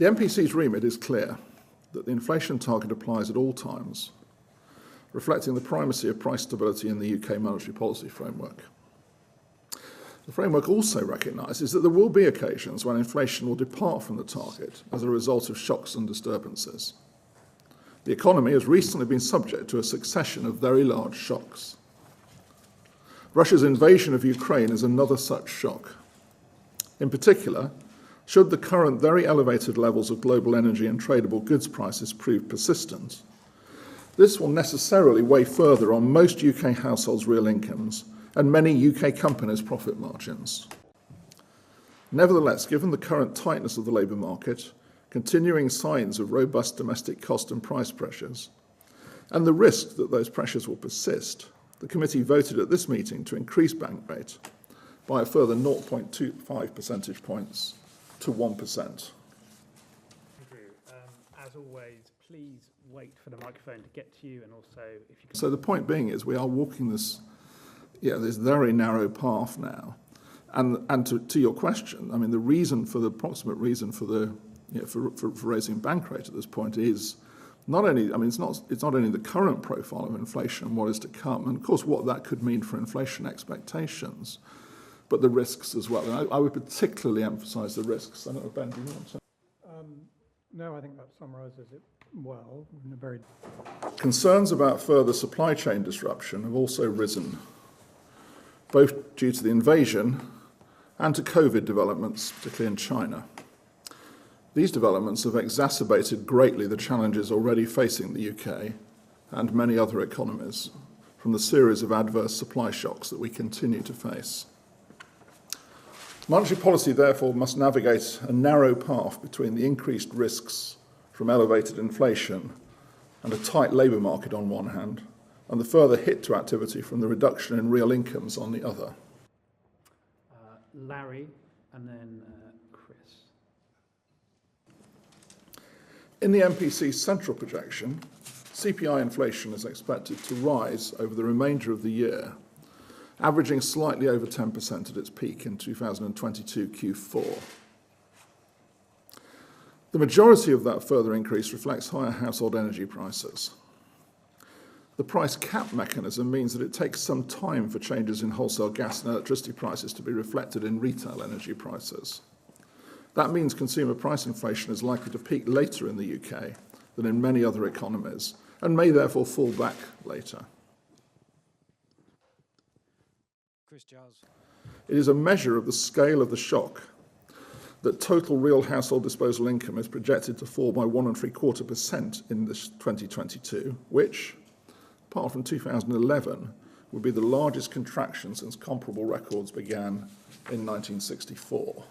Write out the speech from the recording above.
The MPC's remit is clear that the inflation target applies at all times, reflecting the primacy of price stability in the UK monetary policy framework. The framework also recognises that there will be occasions when inflation will depart from the target as a result of shocks and disturbances. The economy has recently been subject to a succession of very large shocks. Russia's invasion of Ukraine is another such shock. In particular, should the current very elevated levels of global energy and tradable goods prices prove persistent, this will necessarily weigh further on most UK households' real incomes and many UK companies' profit margins. Nevertheless, given the current tightness of the labour market, continuing signs of robust domestic cost and price pressures, and the risk that those pressures will persist, the committee voted at this meeting to increase bank rate by a further 0.25 percentage points to 1%. Andrew, as always, please wait for the microphone to get to you, and also if you can... So the point being is we are walking this very narrow path now. And to your question, I mean, the approximate reason for raising bank rate at this point is not only, I mean, it's not only the current profile of inflation and what is to come, and of course what that could mean for inflation expectations, but the risks as well. And I would particularly emphasise the risks. I don't know, Ben, do you want to? No, I think that summarises it well. In a very... Concerns about further supply chain disruption have also risen, both due to the invasion and to COVID developments, particularly in China. These developments have exacerbated greatly the challenges already facing the UK and many other economies from the series of adverse supply shocks that we continue to face. Monetary policy, therefore, must navigate a narrow path between the increased risks from elevated inflation and a tight labour market on one hand, and the further hit to activity from the reduction in real incomes on the other. Larry, and then Chris. In the MPC's central projection, CPI inflation is expected to rise over the remainder of the year, averaging slightly over 10% at its peak in 2022 Q4. The majority of that further increase reflects higher household energy prices. The price cap mechanism means that it takes some time for changes in wholesale gas and electricity prices to be reflected in retail energy prices. That means consumer price inflation is likely to peak later in the UK than in many other economies, and may therefore fall back later. Chris Giles. It is a measure of the scale of the shock that total real household disposable income is projected to fall by 1.75% in this 2022, which, apart from 2011, would be the largest contraction since comparable records began in 1964.